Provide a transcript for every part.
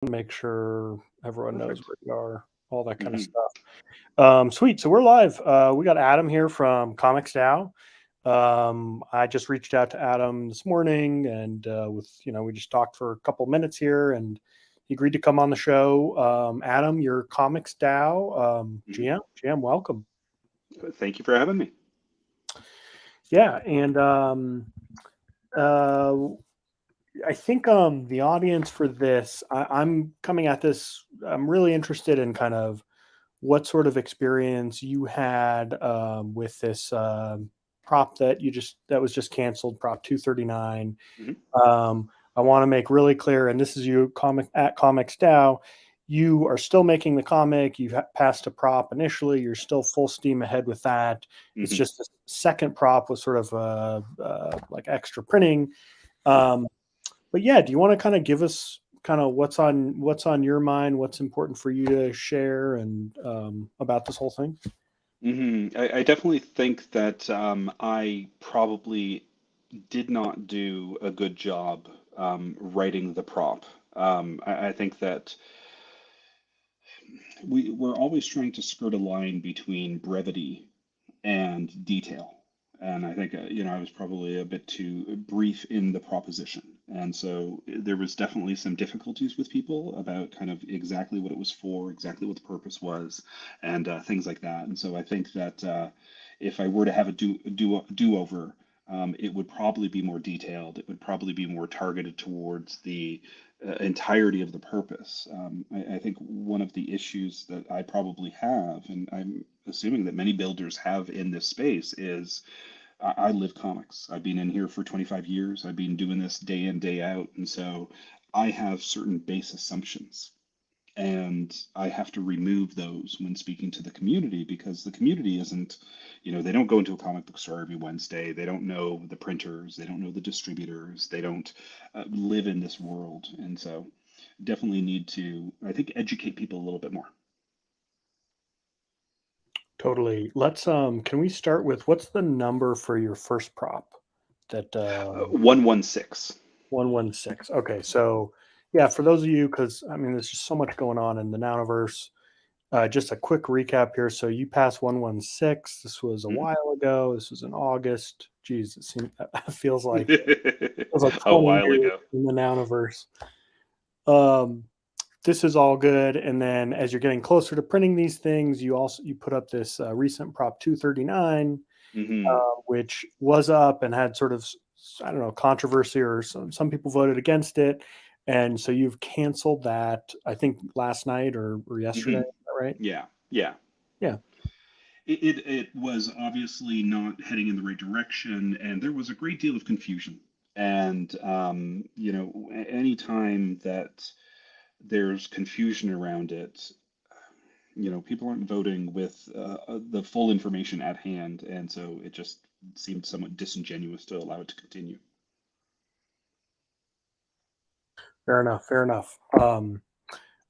make sure everyone knows Perfect. where you are, all that kind of hmm stuff. Sweet. So we're live. We got Adam here from Comics Dow. I just reached out to Adam this morning, and we just talked for a couple minutes here, and he agreed to come on the show. Adam, your Comics Dow hmm GM, welcome. Thank you for having me. Yeah, and uh, I think the audience for this, I'm coming at this. I'm really interested in kind of what sort of experience you had with this prop that was just canceled, Prop 239. hmm I want to make really clear, and this is you comic at Comics Dow. You are still making the comic. You passed a prop initially. You're still full steam ahead with that. It's hmm just the second prop was sort of like extra printing. Um, but yeah, do you want to kind of give us kind of what's on your mind, what's important for you to share, and about this whole thing? I definitely think that I probably did not do a good job writing the prop. I think that we're always trying to skirt a line between brevity and detail. And I think, I was probably a bit too brief in the proposition. And so there was definitely some difficulties with people about kind of exactly what it was for, exactly what the purpose was, and things like that. And so I think that if I were to have a do-over, it would probably be more detailed. It would probably be more targeted towards the entirety of the purpose. I think one of the issues that I probably have, and I'm assuming that many builders have in this space, is I live comics. I've been in here for 25 years. I've been doing this day in, day out. And so I have certain base assumptions. And I have to remove those when speaking to the community because the community isn't, they don't go into a comic book store every Wednesday. They don't know the printers. They don't know the distributors. They don't live in this world. And so definitely need to, I think, educate people a little bit more. Totally. Let's can we start with what's the number for your first prop? That 116. 116. Okay, so yeah, for those of you, because I mean, there's just so much going on in the Nanoverse. Just a quick recap here. So you passed 116. This was a Mhm. while ago. This was in August. Geez, it seems feels like A 20 while years ago. in the Nanoverse. Um, this is all good. And then as you're getting closer to printing these things, you put up this recent Prop 239, hmm which was up and had sort of, I don't know, controversy, or some people voted against it. And so you've canceled that, I think last night or yesterday. hmm Is that right? Yeah, yeah. Yeah. It was obviously not heading in the right direction, and there was a great deal of confusion. And any time that there's confusion around it, people aren't voting with the full information at hand, and so it just seemed somewhat disingenuous to allow it to continue. Fair enough. Fair enough.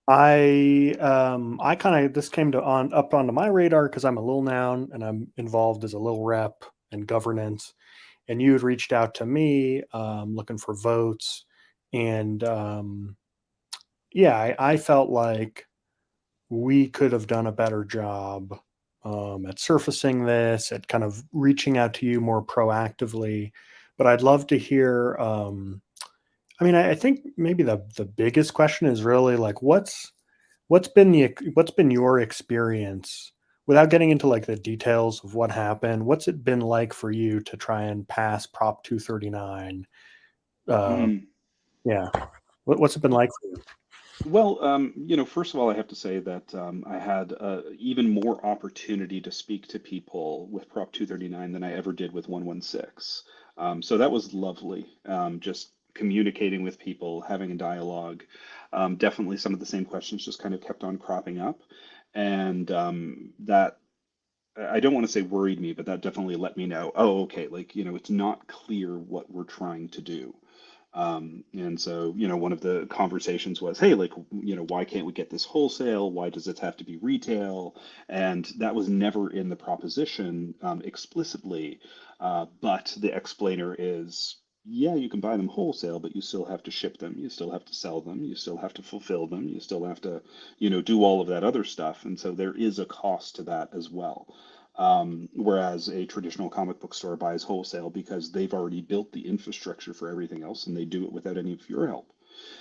I kind of, this came to on up onto my radar because I'm a little noun and I'm involved as a little rep and governance. And you had reached out to me looking for votes, and yeah, I felt like we could have done a better job at surfacing this, at kind of reaching out to you more proactively. But I'd love to hear. I mean, I think maybe the biggest question is really like, what's been your experience without getting into like the details of what happened? What's it been like for you to try and pass Prop 239? Uh, Mhm. yeah, what's it been like for you? Well, first of all, I have to say that I had even more opportunity to speak to people with Prop 239 than I ever did with 116. So that was lovely. Just communicating with people, having a dialogue. Definitely some of the same questions just kind of kept on cropping up. And that, I don't want to say worried me, but that definitely let me know, oh, okay, like, it's not clear what we're trying to do. And so, one of the conversations was, hey, like, why can't we get this wholesale? Why does it have to be retail? And that was never in the proposition explicitly. But the explainer is. yeah, you can buy them wholesale, but you still have to ship them, you still have to sell them, you still have to fulfill them, you still have to, do all of that other stuff. And so there is a cost to that as well. Whereas a traditional comic book store buys wholesale because they've already built the infrastructure for everything else and they do it without any of your help.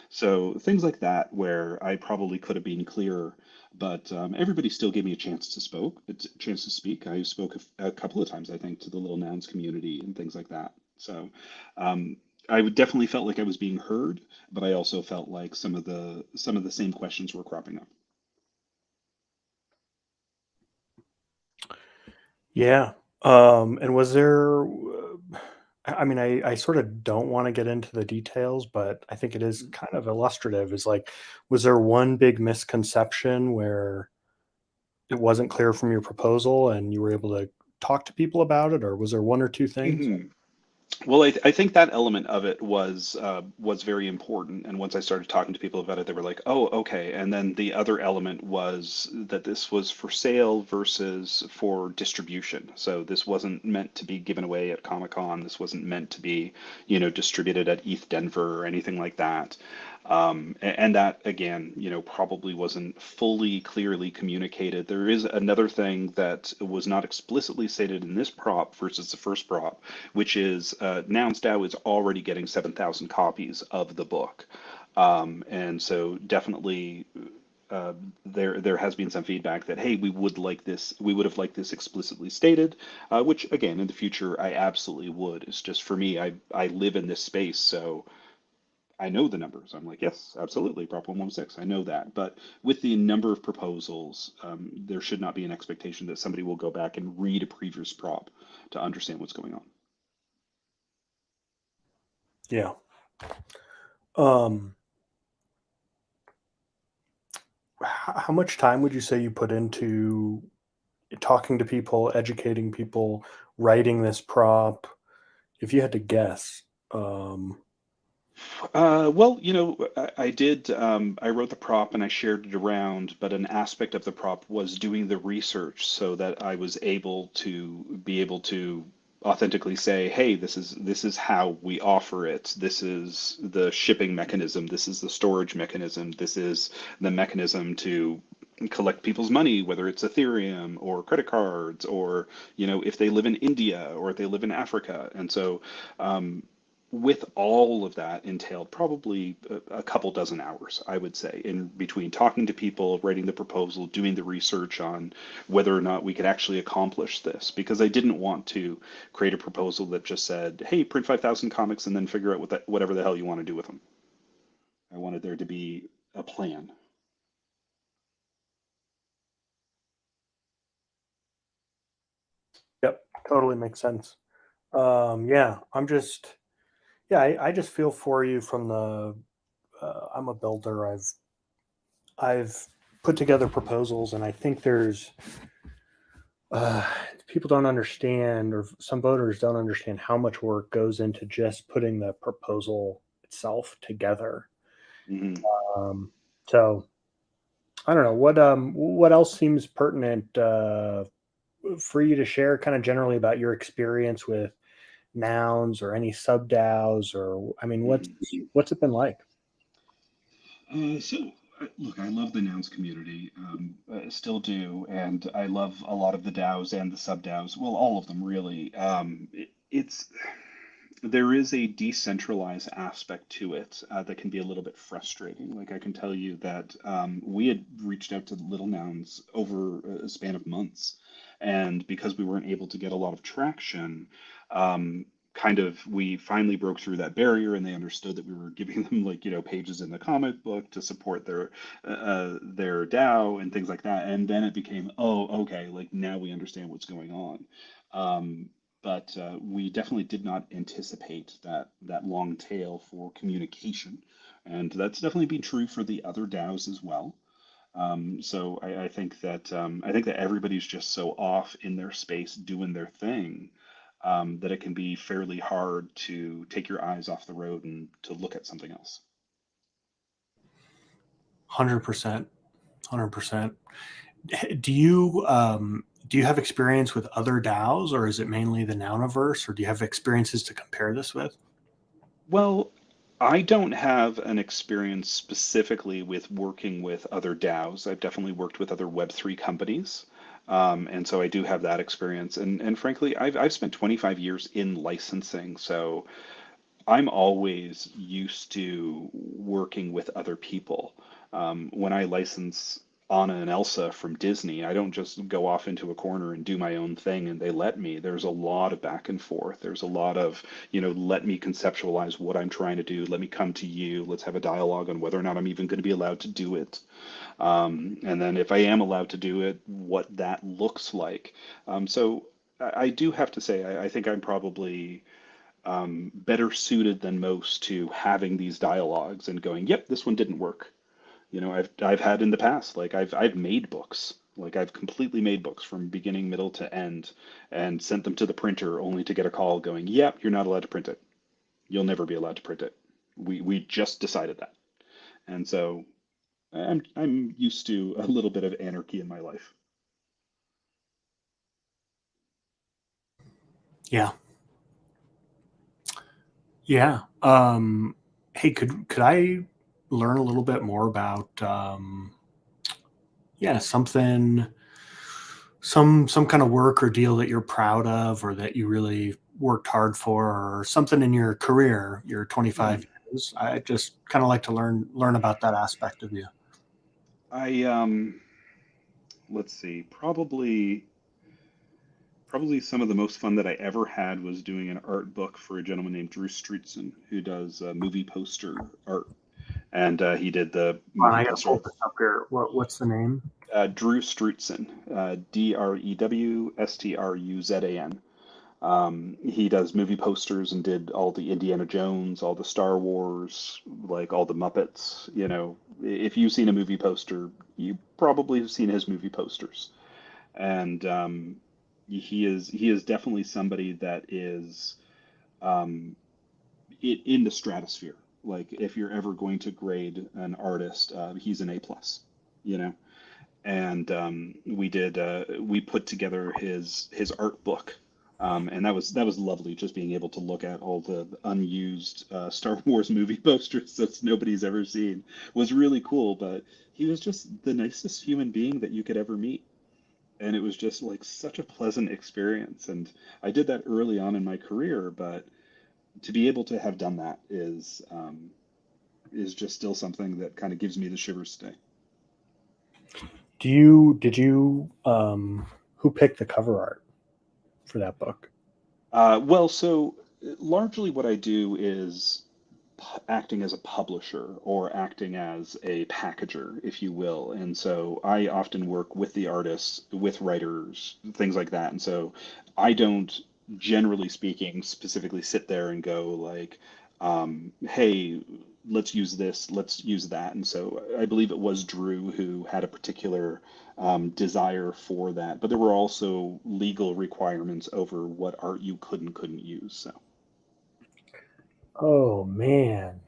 So things like that, where I probably could have been clearer, but everybody still gave me a chance to speak. I spoke a couple of times, I think, to the Little Nouns community and things like that. So um, I would definitely felt like I was being heard, but I also felt like some of the same questions were cropping up. Yeah. And was there, I mean, I sort of don't want to get into the details, but I think it is kind of illustrative. Is like, was there one big misconception where it wasn't clear from your proposal and you were able to talk to people about it, or was there one or two things? Mhm. Well, I think that element of it was very important. And once I started talking to people about it, they were like, "Oh, okay." And then the other element was that this was for sale versus for distribution. So this wasn't meant to be given away at Comic-Con. This wasn't meant to be, distributed at ETH Denver or anything like that. And that again, probably wasn't fully clearly communicated. There is another thing that was not explicitly stated in this prop versus the first prop, which is Nouns DAO is already getting 7,000 copies of the book. And so definitely uh, there has been some feedback that, hey, we would have liked this explicitly stated, which again in the future I absolutely would. It's just for me, I live in this space, so I know the numbers. I'm like, yes, absolutely, Prop 116. I know that. But with the number of proposals, there should not be an expectation that somebody will go back and read a previous prop to understand what's going on. Yeah. Um, how much time would you say you put into talking to people, educating people, writing this prop? If you had to guess, um, Well, I did. I wrote the prop and I shared it around, but an aspect of the prop was doing the research so that I was able to authentically say, "Hey, this is how we offer it. This is the shipping mechanism. This is the storage mechanism. This is the mechanism to collect people's money, whether it's Ethereum or credit cards, or if they live in India or if they live in Africa." And so. With all of that entailed probably a couple dozen hours, I would say, in between talking to people, writing the proposal, doing the research on whether or not we could actually accomplish this. Because I didn't want to create a proposal that just said, "Hey, print 5,000 comics and then figure out whatever the hell you want to do with them." I wanted there to be a plan. yep, totally makes sense. Yeah, yeah, I just feel for you from the. I'm a builder. I've put together proposals, and I think there's uh, people don't understand, or some voters don't understand how much work goes into just putting the proposal itself together. Hmm. Um, so I don't know what else seems pertinent for you to share, kind of generally about your experience with nouns or any sub DAOs, or I mean, Hmm. what's it been like? Look, I love the nouns community, still do, and I love a lot of the DAOs and the sub DAOs. Well, all of them really. It's there is a decentralized aspect to it that can be a little bit frustrating. Like I can tell you that we had reached out to Little Nouns over a span of months, and because we weren't able to get a lot of traction, kind of we finally broke through that barrier, and they understood that we were giving them like pages in the comic book to support their DAO and things like that. And then it became, oh, okay, like now we understand what's going on. But we definitely did not anticipate that long tail for communication, and that's definitely been true for the other DAOs as well. So I think that everybody's just so off in their space doing their thing, that it can be fairly hard to take your eyes off the road and to look at something else. 100%, 100%. Do you have experience with other DAOs, or is it mainly the Nouniverse, or do you have experiences to compare this with? Well, I don't have an experience specifically with working with other DAOs. I've definitely worked with other Web3 companies. And so I do have that experience. And frankly, I've spent 25 years in licensing. So I'm always used to working with other people. When I license Anna and Elsa from Disney, I don't just go off into a corner and do my own thing and they let me. There's a lot of back and forth. There's a lot of, let me conceptualize what I'm trying to do. Let me come to you. Let's have a dialogue on whether or not I'm even going to be allowed to do it. And then if I am allowed to do it, what that looks like. So I do have to say, I think I'm probably better suited than most to having these dialogues and going, yep, this one didn't work. I've had in the past, like I've made books, like I've completely made books from beginning, middle to end, and sent them to the printer only to get a call going, yep, you're not allowed to print it. You'll never be allowed to print it. We just decided that, and so I'm used to a little bit of anarchy in my life. Yeah. Yeah. Hey, could I learn a little bit more about yeah, something, some kind of work or deal that you're proud of or that you really worked hard for, or something in your career, your Yeah, 25 years? I just kind of like to learn about that aspect of you. I let's see, probably some of the most fun that I ever had was doing an art book for a gentleman named Drew Strutson, who does movie poster art, and he did the Hold on, movie I gotta poster. pull this up here. What's the name? Drew Strutson, Drewstruzan. He does movie posters and did all the Indiana Jones, all the Star Wars, like all the Muppets. If you've seen a movie poster, you probably have seen his movie posters. And he is definitely somebody that is um, in the stratosphere. Like if you're ever going to grade an artist, he's an A plus. You know, and we put together his art book, and that was lovely. Just being able to look at all the unused Star Wars movie posters that nobody's ever seen was really cool. But he was just the nicest human being that you could ever meet, and it was just like such a pleasant experience. And I did that early on in my career, but to be able to have done that is just still something that kind of gives me the shivers today. Did you who picked the cover art for that book? Well, so largely what I do is acting as a publisher or acting as a packager, if you will. And so I often work with the artists, with writers, things like that. And so I don't, generally speaking, specifically sit there and go like, hey, let's use this, let's use that. And so I believe it was Drew who had a particular desire for that, but there were also legal requirements over what art you could and couldn't use. So. Oh man.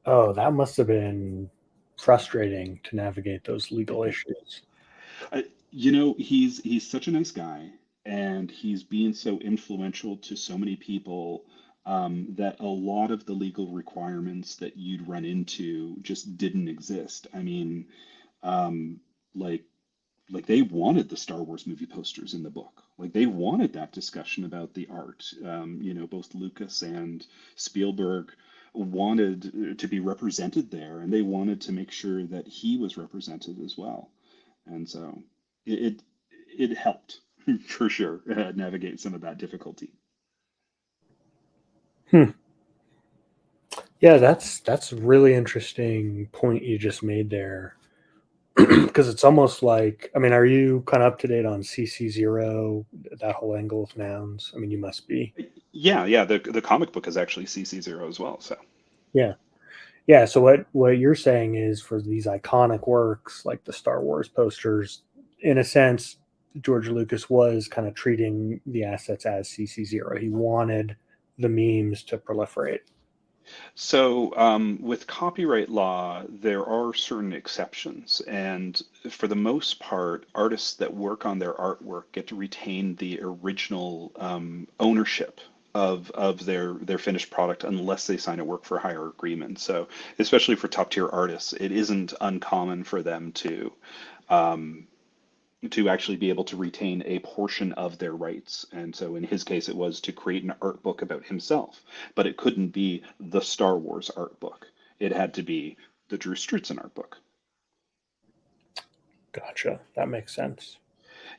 Oh, that must have been frustrating to navigate those legal issues. He's such a nice guy, and he's being so influential to so many people that a lot of the legal requirements that you'd run into just didn't exist. I mean, um, like like they wanted the Star Wars movie posters in the book. Like they wanted that discussion about the art. Both Lucas and Spielberg wanted to be represented there, and they wanted to make sure that he was represented as well. And so it it helped for sure navigate some of that difficulty. Hmm. Yeah, that's a really interesting point you just made there. Because it's almost like, I mean, are you kind of up to date on CC0, that whole angle of nouns? I mean, you must be. Yeah, yeah. The comic book is actually CC0 as well. So Yeah. Yeah. So what you're saying is for these iconic works like the Star Wars posters, in a sense, George Lucas was kind of treating the assets as CC0. He wanted the memes to proliferate. with copyright law, there are certain exceptions, and for the most part, artists that work on their artwork get to retain the original ownership of their finished product unless they sign a work for hire agreement. So especially for top tier artists, it isn't uncommon for them um, to actually be able to retain a portion of their rights. And so in his case, it was to create an art book about himself, but it couldn't be the Star Wars art book. It had to be the Drew Struzan art book. Gotcha. That makes sense.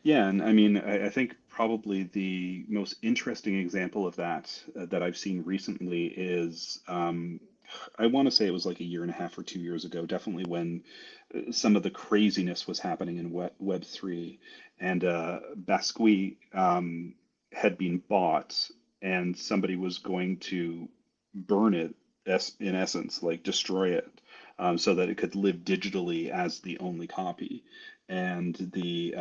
Yeah, and I mean, I think probably the most interesting example of that that I've seen recently is I want to say it was like a year and a half or 2 years ago, definitely when some of the craziness was happening in Web3, and Basqui had been bought, and somebody was going to burn it, in essence, like destroy it, so that it could live digitally as the only copy. And the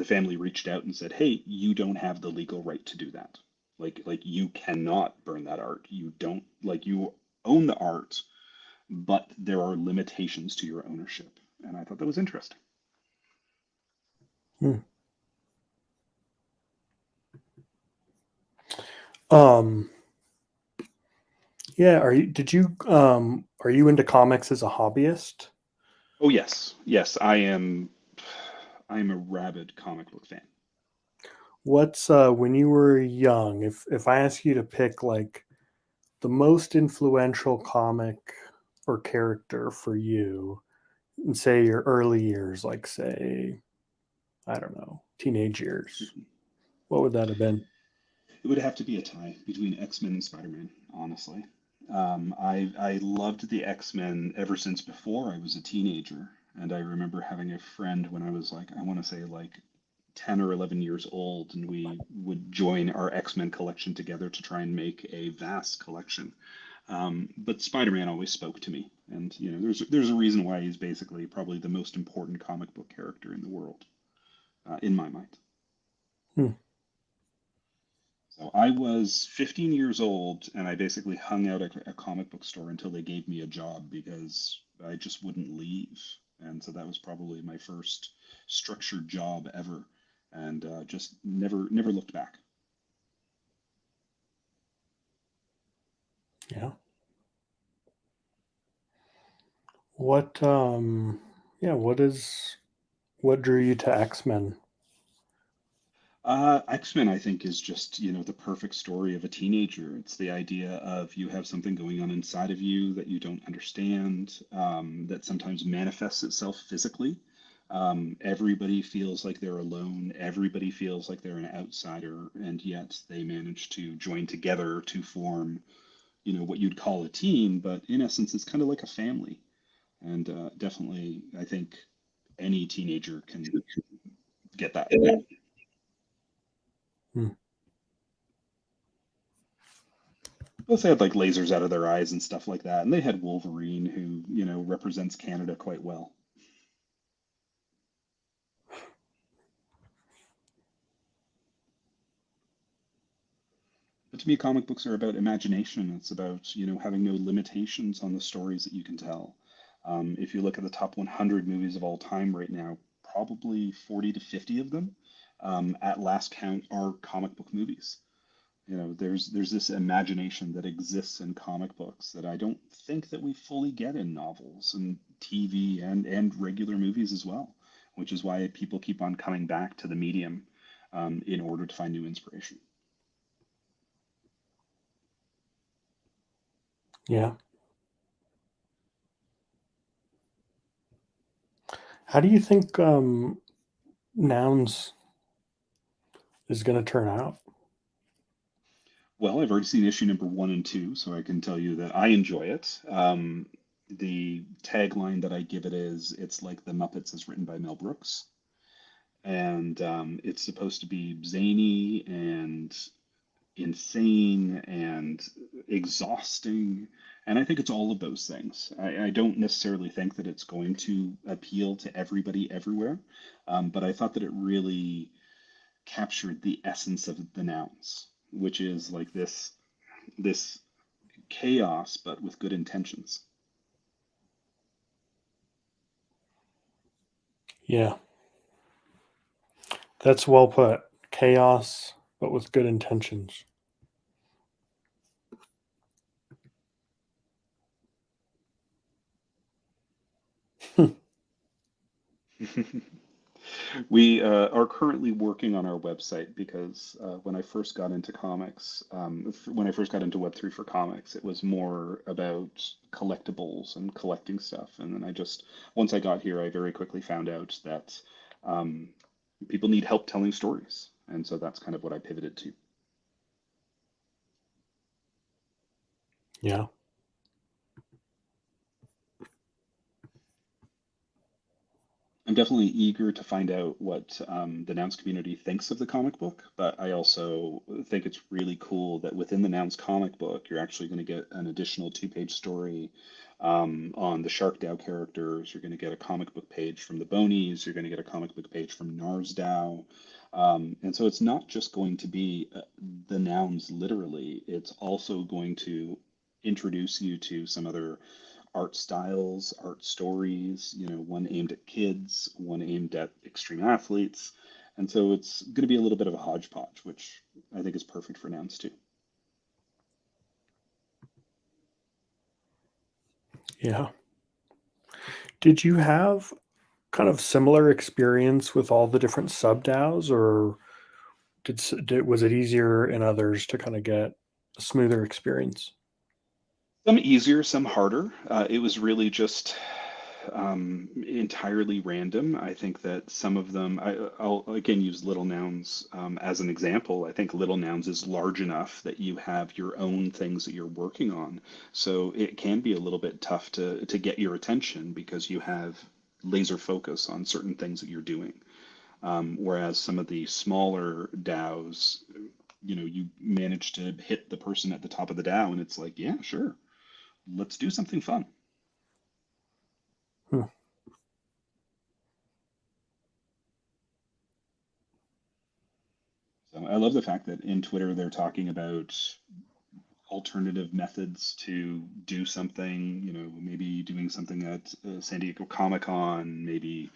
family reached out and said, "Hey, you don't have the legal right to do that. Like you cannot burn that art. You don't like you own the art, but there are limitations to your ownership." And I thought that was interesting. Hmm. Um, yeah, are you into comics as a hobbyist? Oh yes, yes, I am. I am a rabid comic book fan. What's when you were young, if I ask you to pick like the most influential comic or character for you in say your early years, like say, I don't know, teenage years, what would that have been? It would have to be a tie between X-Men and Spider-Man, honestly. I loved the X-Men ever since before I was a teenager, and I remember having a friend when I was like, I want to say like 10 or 11 years old, and we would join our X-Men collection together to try and make a vast collection. But Spider-Man always spoke to me, and you know, there's a reason why he's basically probably the most important comic book character in the world, in my mind. Hmm. So I was 15 years old, and I basically hung out at a comic book store until they gave me a job because I just wouldn't leave. And so that was probably my first structured job ever, and just never looked back. Yeah. What yeah, what drew you to X-Men? X-Men, I think, is just, you know, the perfect story of a teenager. It's the idea of you have something going on inside of you that you don't understand, that sometimes manifests itself physically. Everybody feels like they're alone. Everybody feels like they're an outsider, and yet they manage to join together to form, you know, what you'd call a team, but in essence, it's kind of like a family. And definitely, I think any teenager can get that. Hmm. Plus, they had like lasers out of their eyes and stuff like that. And they had Wolverine, who, you know, represents Canada quite well. But to me, comic books are about imagination. It's about, you know, having no limitations on the stories that you can tell. If you look at the top 100 movies of all time right now, probably 40 to 50 of them, at last count, are comic book movies. You know, there's this imagination that exists in comic books that I don't think that we fully get in novels and TV and regular movies as well, which is why people keep on coming back to the medium, in order to find new inspiration. Yeah. How do you think Nouns is going to turn out? Well, I've already seen issue number 1 and 2, so I can tell you that I enjoy it. The tagline that I give it is, "It's like the Muppets is written by Mel Brooks," and it's supposed to be zany and insane and exhausting. And I think it's all of those things. I don't necessarily think that it's going to appeal to everybody everywhere, but I thought that it really captured the essence of the nouns, which is like this chaos, but with good intentions. Yeah, that's well put. Chaos, but with good intentions. We are currently working on our website because when I first got into comics, when I first got into Web3 for comics, it was more about collectibles and collecting stuff. And then once I got here, I very quickly found out that um, people need help telling stories. And so that's kind of what I pivoted to. Yeah. I'm definitely eager to find out what the Nouns community thinks of the comic book, but I also think it's really cool that within the Nouns comic book, you're actually going to get an additional two-page story on the Shark DAO characters. You're going to get a comic book page from the Bonies. You're going to get a comic book page from Nars DAO. And so it's not just going to be the Nouns literally, it's also going to introduce you to some other art styles, art stories, one aimed at kids, one aimed at extreme athletes. And so it's going to be a little bit of a hodgepodge, which I think is perfect for Nouns too. Yeah. Did you have kind of similar experience with all the different sub DAOs, or was it easier in others to kind of get a smoother experience? Some easier, some harder. It was really just entirely random. I think that some of them, I'll again use Little Nouns as an example. I think Little Nouns is large enough that you have your own things that you're working on. So it can be a little bit tough to get your attention because you have laser focus on certain things that you're doing. Whereas some of the smaller DAOs, you manage to hit the person at the top of the DAO and it's like, yeah, sure, let's do something fun. Hmm. So I love the fact that in Twitter they're talking about alternative methods to do something, maybe doing something at San Diego Comic Con, maybe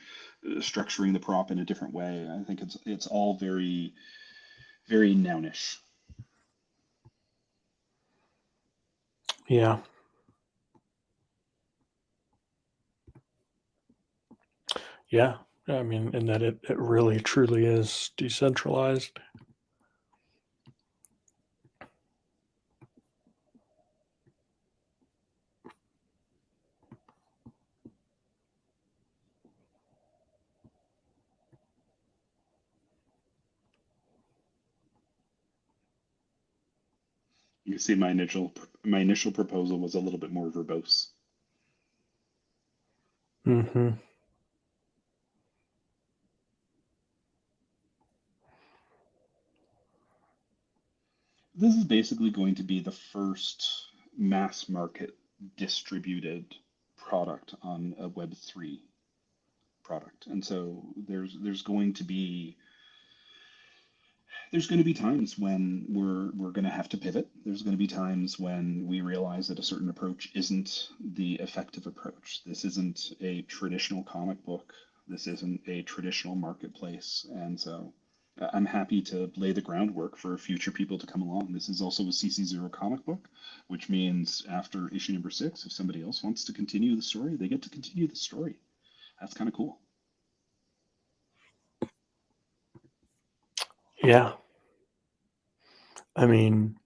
structuring the prop in a different way. I think it's all very, very nounish. Yeah. Yeah. I mean, in that it really truly is decentralized. You see, my initial proposal was a little bit more verbose. Hmm. This is basically going to be the first mass market distributed product on a Web3 product. And so there's going to be times when we're going to have to pivot. There's going to be times when we realize that a certain approach isn't the effective approach. This isn't a traditional comic book. This isn't a traditional marketplace. And so I'm happy to lay the groundwork for future people to come along. This is also a CC0 comic book, which means after issue number 6, if somebody else wants to continue the story, they get to continue the story. That's kind of cool. Yeah. I mean,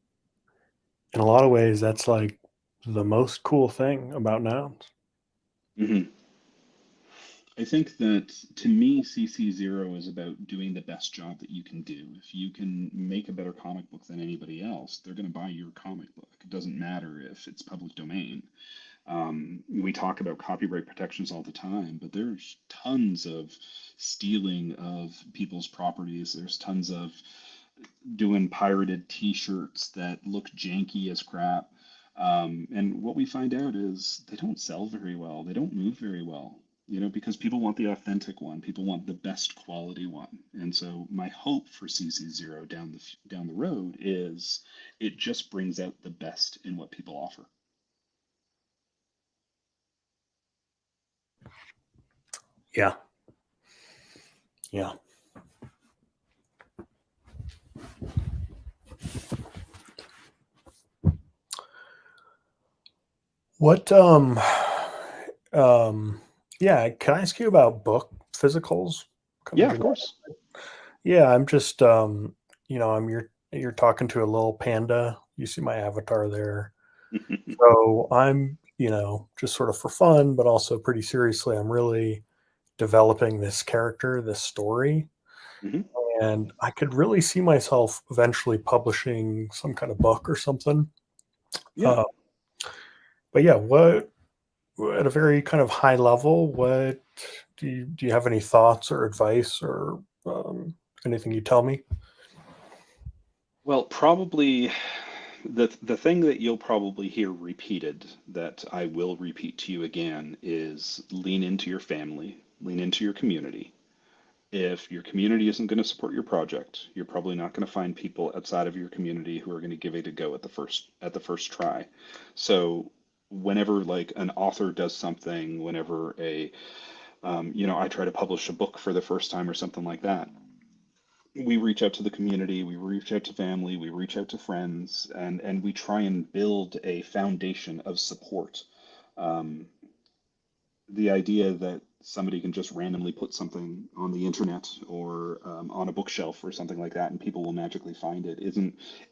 in a lot of ways, that's like the most cool thing about Nouns. Hmm. I think that to me, CC0 is about doing the best job that you can do. If you can make a better comic book than anybody else, they're going to buy your comic book. It doesn't matter if it's public domain. We talk about copyright protections all the time, but there's tons of stealing of people's properties. There's tons of doing pirated T-shirts that look janky as crap. And what we find out is they don't sell very well. They don't move very well, because people want the authentic one. People want the best quality one. And so my hope for CC0 down the road is it just brings out the best in what people offer. Yeah. Yeah. What um yeah, can I ask you about book physicals, kind of Yeah, of genetic. course. Yeah, I'm just I'm you're talking to a little panda. You see my avatar there. So I'm, just sort of for fun, but also pretty seriously, I'm really developing this character, this story. Hmm. And I could really see myself eventually publishing some kind of book or something. Yeah. Uh, but yeah, at a very kind of high level, what do you have any thoughts or advice or anything you tell me? Well, probably the thing that you'll probably hear repeated that I will repeat to you again is lean into your family, lean into your community. If your community isn't going to support your project, you're probably not going to find people outside of your community who are going to give it a go at the first try. So whenever like an author does something, whenever I try to publish a book for the first time or something like that, we reach out to the community, we reach out to family, we reach out to friends, and we try and build a foundation of support. Um, the idea that somebody can just randomly put something on the internet or on a bookshelf or something like that and people will magically find it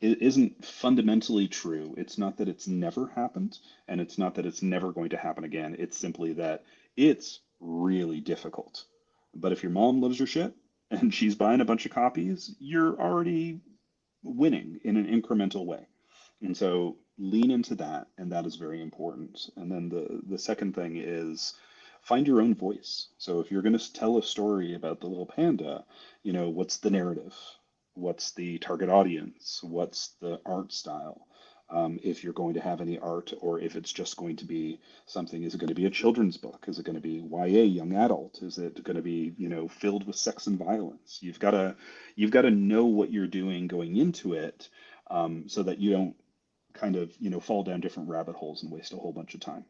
isn't fundamentally true. It's not that it's never happened and it's not that it's never going to happen again. It's simply that it's really difficult. But if your mom loves your shit and she's buying a bunch of copies, you're already winning in an incremental way. And so lean into that, and that is very important. And then the second thing is find your own voice. So if you're going to tell a story about the little panda, what's the narrative? What's the target audience? What's the art style? If you're going to have any art, or if it's just going to be something, is it going to be a children's book? Is it going to be YA, young adult? Is it going to be, filled with sex and violence? You've got to know what you're doing going into it, so that you don't kind of, fall down different rabbit holes and waste a whole bunch of time.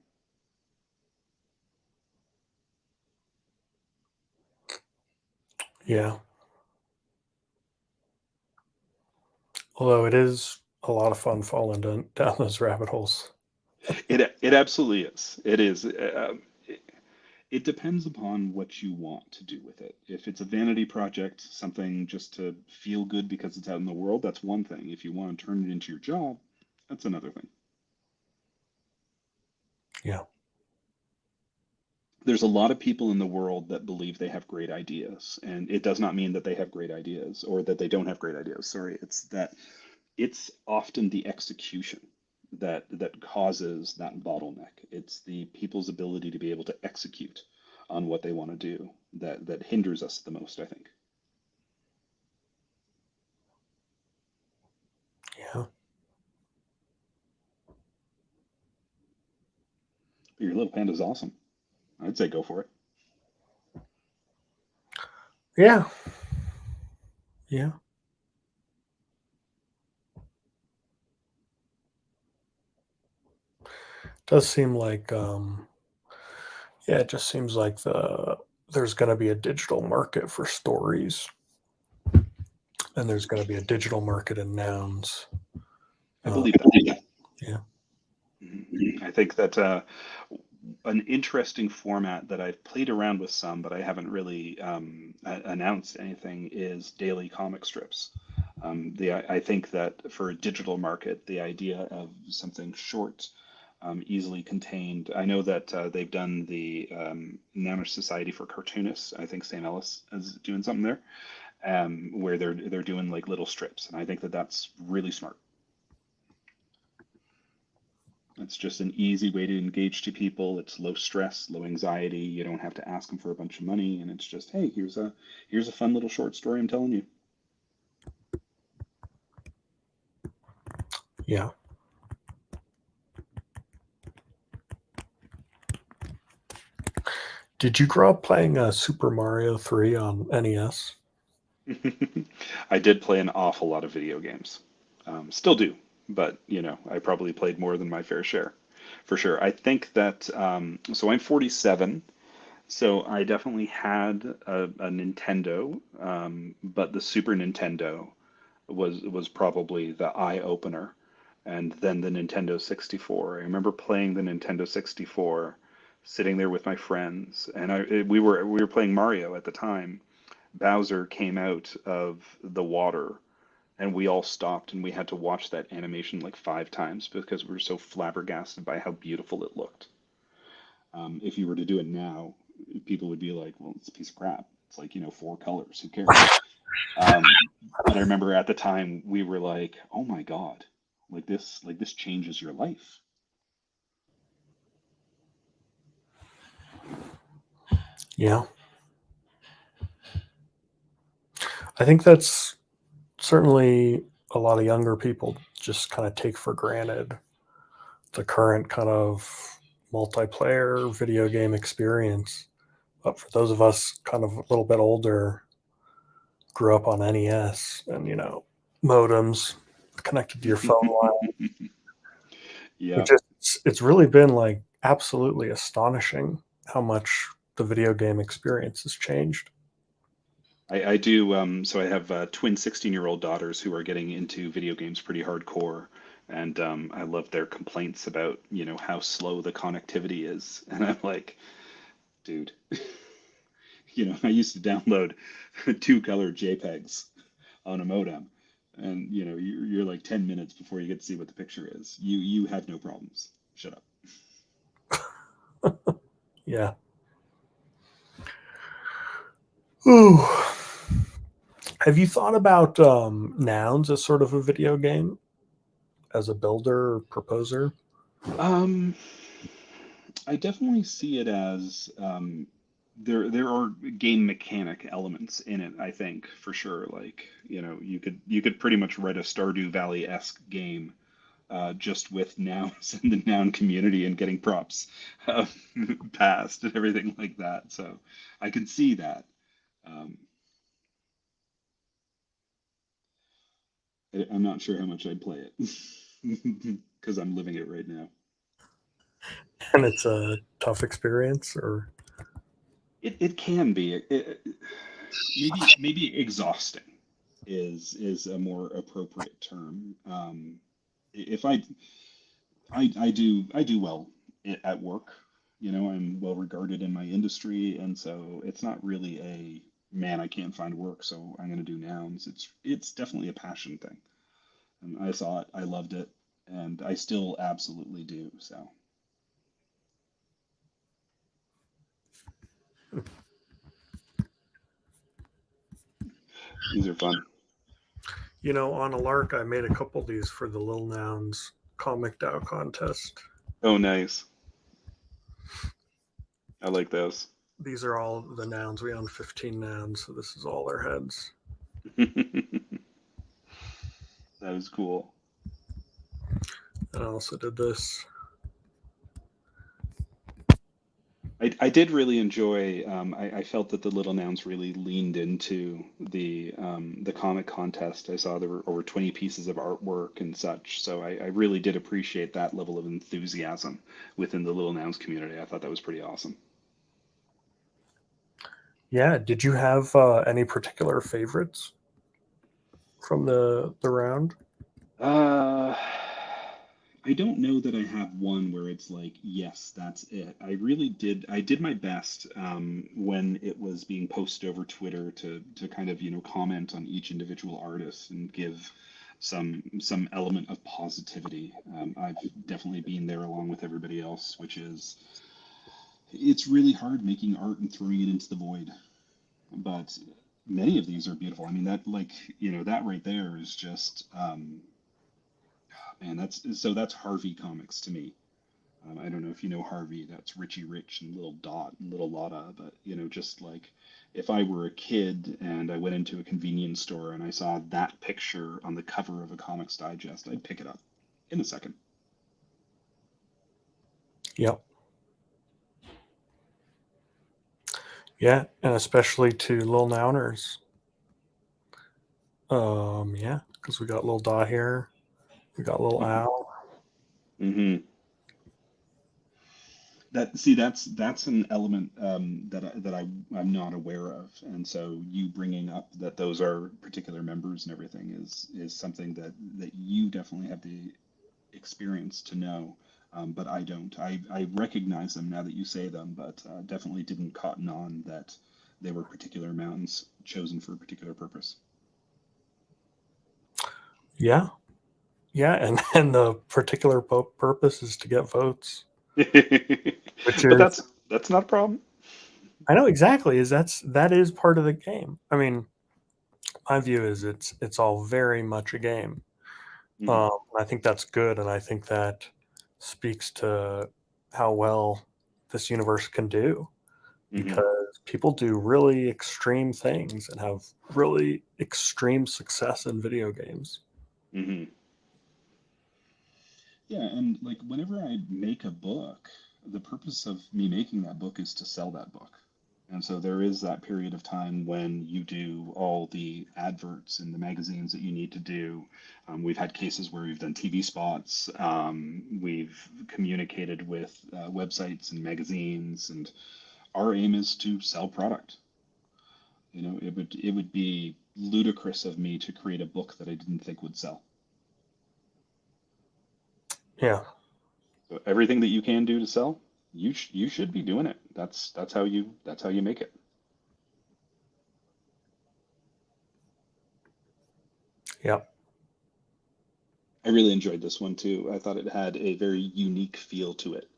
Yeah. Although it is a lot of fun falling down those rabbit holes. It absolutely is. It is. It depends upon what you want to do with it. If it's a vanity project, something just to feel good because it's out in the world, that's one thing. If you want to turn it into your job, that's another thing. Yeah. There's a lot of people in the world that believe they have great ideas, and it does not mean that they have great ideas or that they don't have great ideas. Sorry, it's that it's often the execution that causes that bottleneck. It's the people's ability to be able to execute on what they want to do that hinders us the most, I think. Yeah. But your little panda's awesome. I'd say go for it. Yeah. Yeah. Does seem like yeah, it just seems like there's going to be a digital market for stories and there's going to be a digital market in nouns. I Uh, believe that. yeah. Mhm. I think that an interesting format that I've played around with some, but I haven't really announced anything, is daily comic strips. I think that for a digital market, the idea of something short, easily contained. I know that they've done the Nano Society for Cartoonists. I think Sam Ellis is doing something there, where they're doing like little strips, and I think that that's really smart. It's just an easy way to engage to people. It's low stress, low anxiety. You don't have to ask them for a bunch of money, and it's just, hey, here's a fun little short story I'm telling you. Yeah. Did you grow up playing Super Mario 3 on NES? I did play an awful lot of video games. Still do, but I probably played more than my fair share, for sure. I think that so I'm 47, so I definitely had a Nintendo, but the Super Nintendo was probably the eye opener, and then the Nintendo 64. I remember playing the Nintendo 64 sitting there with my friends, and we were playing Mario at the time. Bowser came out of the water, and we all stopped, and we had to watch that animation like 5 times because we were so flabbergasted by how beautiful it looked. If you were to do it now, people would be like, "Well, it's a piece of crap. It's like, 4 colors. Who cares?" But I remember at the time we were like, "Oh my God, like this changes your life." Yeah. I think that's certainly a lot of younger people just kind of take for granted the current kind of multiplayer video game experience. But for those of us kind of a little bit older, grew up on NES and, modems connected to your phone line, Yeah, it's really been like absolutely astonishing how much the video game experience has changed. I do. So I have twin 16-year-old daughters who are getting into video games pretty hardcore, and I love their complaints about, how slow the connectivity is. And I'm like, dude, I used to download 2 color JPEGs on a modem, and you're like 10 minutes before you get to see what the picture is. You have no problems. Shut up. Yeah. Ooh. Have you thought about nouns as sort of a video game, as a builder or proposer? Um, I definitely see it as there are game mechanic elements in it, I think, for sure. Like, you could pretty much write a Stardew Valley-esque game just with nouns and the noun community and getting props uh, passed and everything like that. So I can see that. Um, I'm not sure how much I'd play it because I'm living it right now. And it's a tough experience, or It can be. Maybe exhausting is a more appropriate term. If I do well at work. I'm well regarded in my industry, and so it's not really a man, I can't find work, so I'm going to do nouns. It's definitely a passion thing. And I saw it, I loved it, and I still absolutely do. So these are fun. on a lark, I made a couple of these for the Lil Nouns Comic DAO contest. Oh, nice. I like those. These are all the nouns. We own 15 nouns, so this is all their heads. That is cool. And I also did this. I did really enjoy. I felt that the Little Nouns really leaned into the comic contest. I saw there were over 20 pieces of artwork and such, so I really did appreciate that level of enthusiasm within the Little Nouns community. I thought that was pretty awesome. Yeah. Did you have any particular favorites from the round? Uh, I don't know that I have one where it's like, yes, that's it. I did my best when it was being posted over Twitter to kind of, comment on each individual artist and give some element of positivity. I've definitely been there along with everybody else, which is it's really hard making art and throwing it into the void. But many of these are beautiful. I mean, that like, that right there is just man, that's Harvey Comics to me. I don't know if you know Harvey. That's Richie Rich and Little Dot and Little Lotta. But just like if I were a kid and I went into a convenience store and I saw that picture on the cover of a Comics Digest, I'd pick it up in a second. Yep. Yeah, and especially to Lil Nouners. Yeah, because we got Lil Dot here. We got Lil Hmm. Al. Hmm. That's an element I'm not aware of, and so you bringing up that those are particular members and everything is something that you definitely have the experience to know. But I don't. I recognize them now that you say them, but definitely didn't cotton on that they were particular mountains chosen for a particular purpose. Yeah, yeah, and and the particular purpose is to get votes, which But is that's not a problem. I know exactly is that is part of the game. I mean, my view is it's all very much a game. Hmm. I think that's good, and I think that speaks to how well this universe can do Hmm. because people do really extreme things and have really extreme success in video games. Hmm. Yeah, and like whenever I make a book, the purpose of me making that book is to sell that book. And so there is that period of time when you do all the adverts in the magazines that you need to do. We've had cases where we've done TV spots. We've communicated with websites and magazines, and our aim is to sell product. You know, it would be ludicrous of me to create a book that I didn't think would sell. Yeah, So everything that you can do to sell, you should be doing it. That's how you make it. yeah, I really enjoyed this one too. I thought it had a very unique feel to it.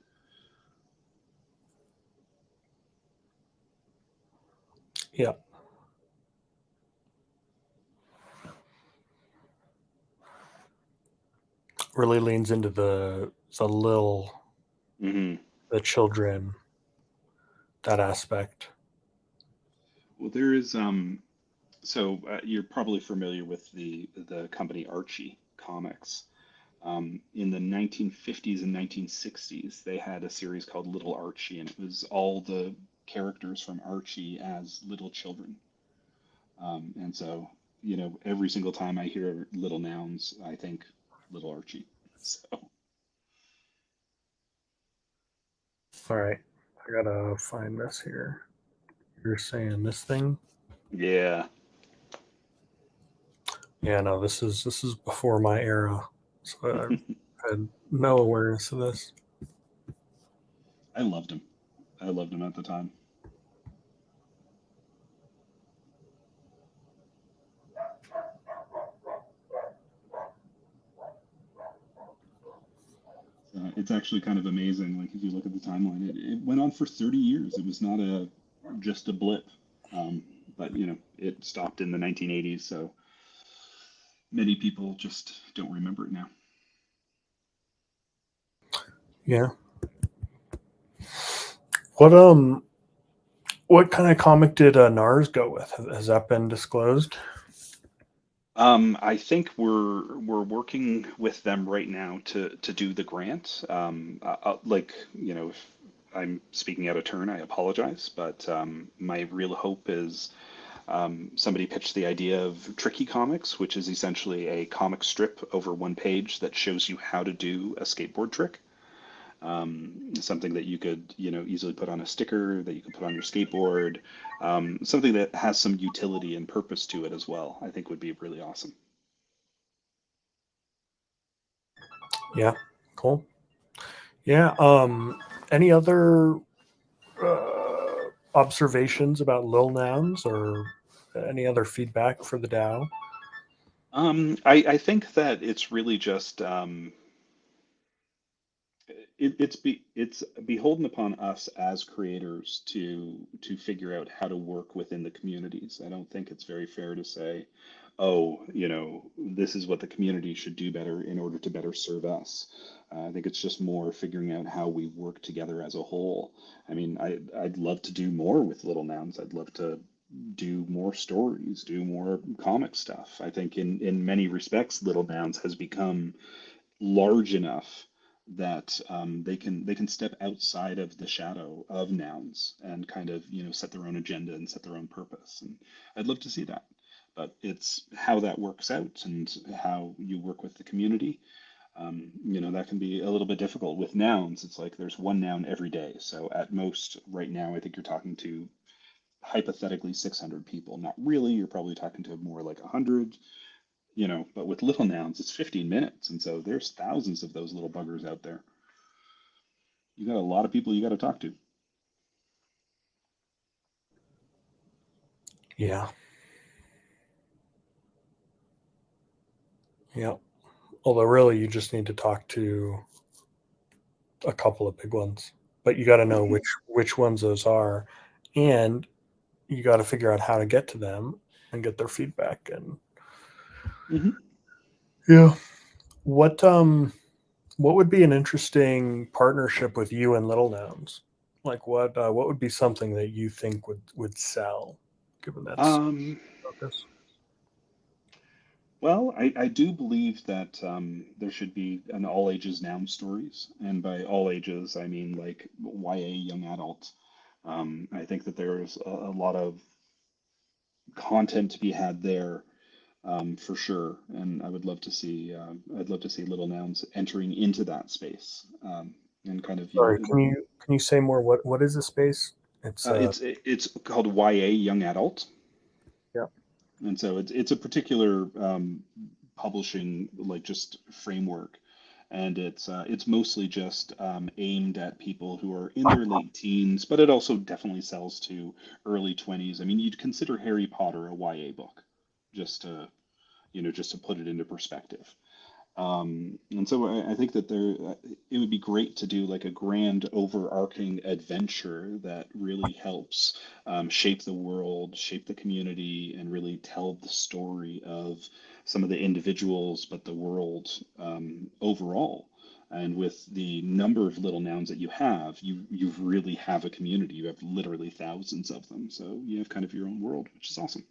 yeah. Really leans into Hmm. the children, that aspect. Well, there is you're probably familiar with the company Archie Comics. In the 1950s and 1960s, they had a series called Little Archie, and it was all the characters from Archie as little children. And so, every single time I hear little nouns, I think little Archie. So, All right, I gotta find this here. You're saying this thing? yeah, Yeah, no, this is before my era, so I had no awareness of this. I loved him. I loved him at the time. It's actually kind of amazing. Like if you look at the timeline, it went on for 30 years. It was not a just a blip. Um, but it stopped in the 1980s, so many people just don't remember it now. Yeah. What kind of comic did NARS go with? Has that been disclosed? I think we're working with them right now to do the grant. Like if I'm speaking out of turn, I apologize, but my real hope is somebody pitched the idea of Tricky Comics, which is essentially a comic strip over one page that shows you how to do a skateboard trick. Something that you could, easily put on a sticker, that you could put on your skateboard, something that has some utility and purpose to it as well, I think would be really awesome. Yeah. Cool. Yeah. Any other observations about Lil Nouns or any other feedback for the DAO? I think that it's really just it's beholden upon us as creators to figure out how to work within the communities. I don't think it's very fair to say, oh, this is what the community should do better in order to better serve us. I think it's just more figuring out how we work together as a whole. I mean, I'd love to do more with Little Nouns. I'd love to do more stories, do more comic stuff. I think in many respects, Little Nouns has become large enough that they can step outside of the shadow of nouns and kind of set their own agenda and set their own purpose. And I'd love to see that, but it's how that works out and how you work with the community. That can be a little bit difficult with nouns. It's like there's one noun every day, so at most right now I think you're talking to hypothetically 600 people. Not really, you're probably talking to more like 100. But with little nouns, it's 15 minutes. And so there's thousands of those little buggers out there. you got a lot of people you got to talk to. Yeah. Yeah. Although really you just need to talk to a couple of big ones, but you got to know which ones those are, and you got to figure out how to get to them and get their feedback. And Hmm. yeah, what would be an interesting partnership with you and Little Nouns? Like what would be something that you think would sell, given that's Um, focus? well, I do believe that there should be an all ages noun stories, and by all ages I mean like YA young adult. I think that there's a lot of content to be had there, for sure, and I'd love to see Little Nouns entering into that space, and kind of Sorry, can you say more? What is the space? It's it's called YA young adult, yeah. and so it's a particular publishing like just framework, and it's mostly just aimed at people who are in their late teens, but it also definitely sells to early 20s. I mean, you'd consider Harry Potter a YA book, just to just to put it into perspective. And so I think that it would be great to do like a grand overarching adventure that really helps shape the world, shape the community, and really tell the story of some of the individuals, but the world overall. And with the number of little nouns that you really have a community. You have literally thousands of them, so you have kind of your own world, which is awesome.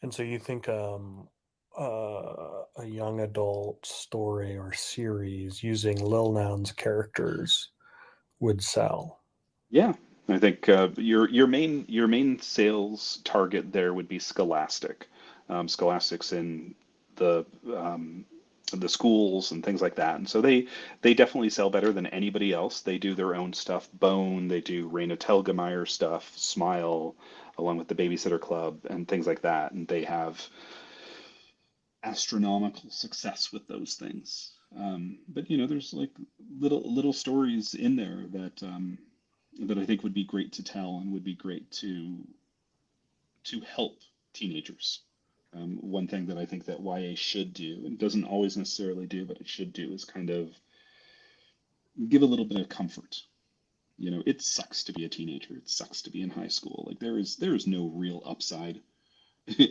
And so you think a young adult story or series using Lil Noun's characters would sell? Yeah, I think your main sales target there would be Scholastic. Scholastic's in the um, the schools and things like that, and so they definitely sell better than anybody else. They do their own stuff. Bone, they do Raina Telgemeier stuff. Smile, along with the Babysitter Club and things like that, and they have astronomical success with those things. But there's like little stories in there that I think would be great to tell and would be great to help teenagers. One thing that I think that YA should do, and doesn't always necessarily do, but it should do, is kind of give a little bit of comfort. It sucks to be a teenager. It sucks to be in high school. Like there is no real upside.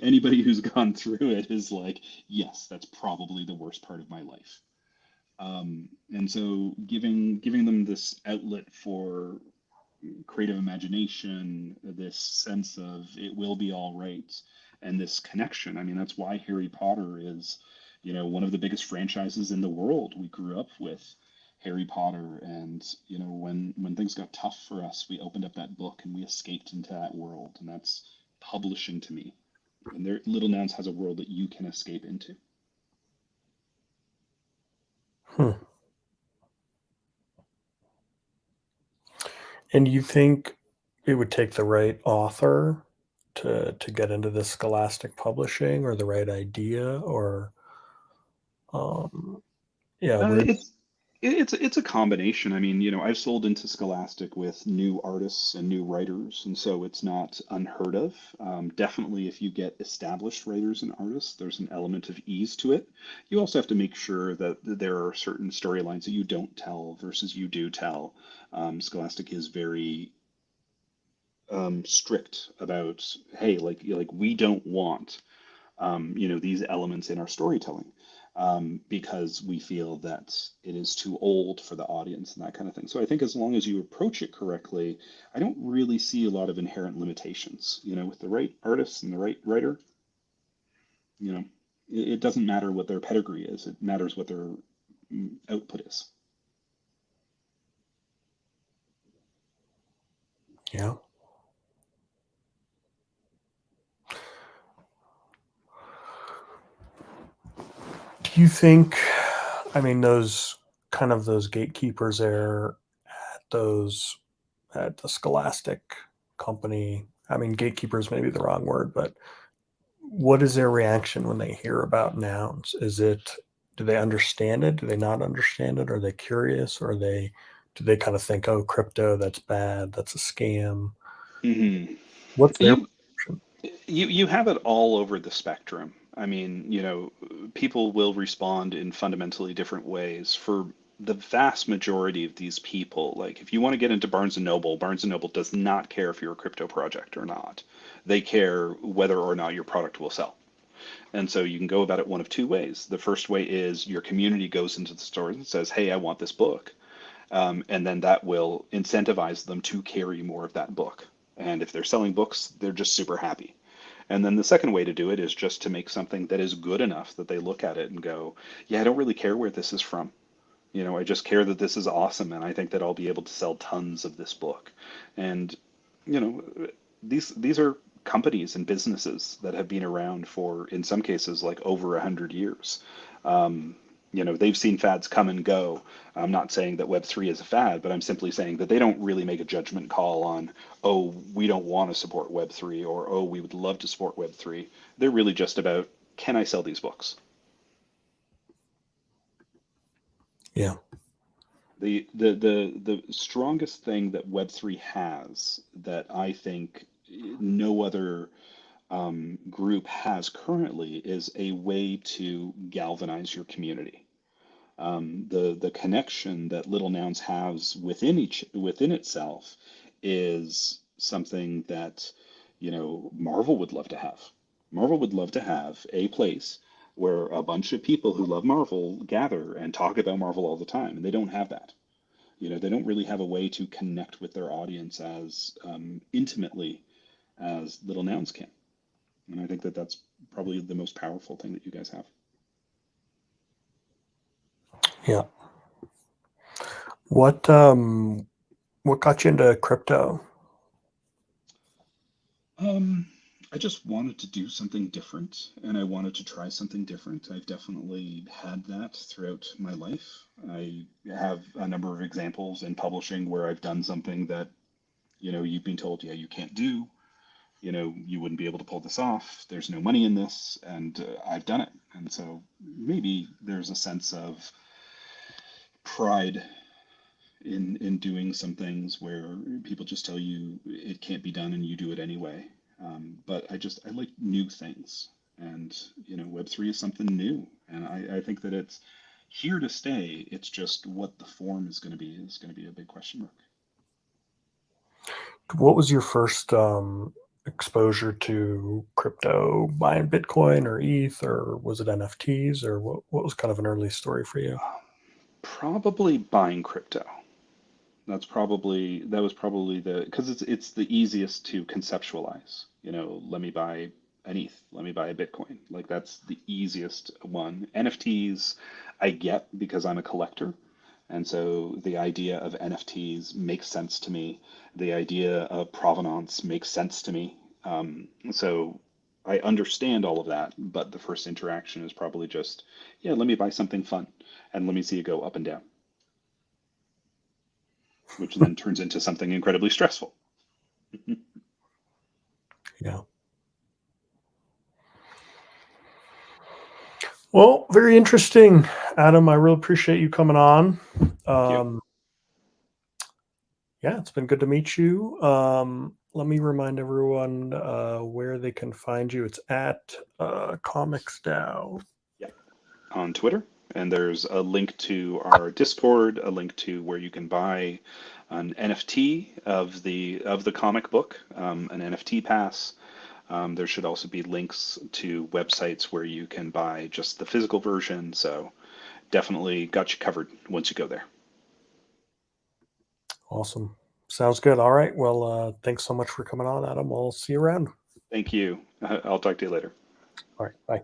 Anybody who's gone through it is like, yes, that's probably the worst part of my life. And so giving them this outlet for creative imagination, this sense of it will be all right, and this connection. I mean, that's why Harry Potter is, one of the biggest franchises in the world. We grew up with Harry Potter, and when things got tough for us, we opened up that book and we escaped into that world, and that's publishing to me. And there, Little Nouns has a world that you can escape into. Hmm. And you think it would take the right author to get into the Scholastic publishing, or the right idea, or um, yeah, Uh, where? it's it's a combination. I mean, I've sold into Scholastic with new artists and new writers, and so it's not unheard of. Definitely, if you get established writers and artists, there's an element of ease to it. You also have to make sure that there are certain storylines that you don't tell versus you do tell. Scholastic is very strict about, hey, like we don't want these elements in our storytelling, because we feel that it is too old for the audience and that kind of thing. So I think as long as you approach it correctly, I don't really see a lot of inherent limitations. With the right artist and the right writer, you know, it doesn't matter what their pedigree is. It matters what their output is. Yeah. Do you think? I mean, those gatekeepers there at those at the Scholastic company. I mean, gatekeepers may be the wrong word, but what is their reaction when they hear about nouns? do they understand it? Do they not understand it? Are they curious? Or do they kind of think, oh, crypto, that's bad, that's a scam? Hmm. What's their You perception? you have it all over the spectrum. I mean, people will respond in fundamentally different ways. For the vast majority of these people, like if you want to get into Barnes and Noble does not care if you're a crypto project or not. They care whether or not your product will sell. And so you can go about it one of two ways. The first way is your community goes into the store and says, "Hey, I want this book." And then that will incentivize them to carry more of that book. And if they're selling books, they're just super happy. And then the second way to do it is just to make something that is good enough that they look at it and go, "Yeah, I don't really care where this is from. I just care that this is awesome, and I think that I'll be able to sell tons of this book." And you know, these are companies and businesses that have been around for, in some cases, like over 100 years. They've seen fads come and go. I'm not saying that Web3 is a fad, but I'm simply saying that they don't really make a judgment call on, oh, we don't want to support Web3 or, oh, we would love to support Web3. They're really just about, can I sell these books? Yeah. The strongest thing that Web3 has that I think no other group has currently is a way to galvanize your community. The connection that Little Nouns has within itself is something that Marvel would love to have. Marvel would love to have a place where a bunch of people who love Marvel gather and talk about Marvel all the time, and they don't have that. They don't really have a way to connect with their audience as intimately as Little Nouns can. And I think that that's probably the most powerful thing that you guys have. Yeah. What got you into crypto? Um, I just wanted to do something different, and I wanted to try something different. I've definitely had that throughout my life. I have a number of examples in publishing where I've done something that, you've been told, yeah, you can't do. You wouldn't be able to pull this off. There's no money in this, and I've done it. And so maybe there's a sense of pride in doing some things where people just tell you it can't be done and you do it anyway. But I like new things, and Web3 is something new, and I think that it's here to stay. It's just what the form is going to be a big question mark. What was your first exposure to crypto? Buying Bitcoin or ETH, or was it NFTs, or what was kind of an early story for you? Probably buying crypto. That was probably because it's the easiest to conceptualize. Let me buy an ETH, let me buy a Bitcoin. Like that's the easiest one. NFTs, I get because I'm a collector, and so the idea of NFTs makes sense to me. The idea of provenance makes sense to me. So I understand all of that, but the first interaction is probably just, yeah, let me buy something fun and let me see it go up and down, which then turns into something incredibly stressful. Yeah. Well, very interesting, Adam. I really appreciate you coming on. Thank you. Um, yeah, it's been good to meet you. Let me remind everyone where they can find you. It's at Comics DAO. Yeah. On Twitter, and there's a link to our Discord, a link to where you can buy an NFT of the comic book, an NFT pass. There should also be links to websites where you can buy just the physical version. So definitely got you covered once you go there. Awesome. Sounds good. All right. Well, thanks so much for coming on, Adam. I'll see you around. Thank you. I'll talk to you later. All right. Bye.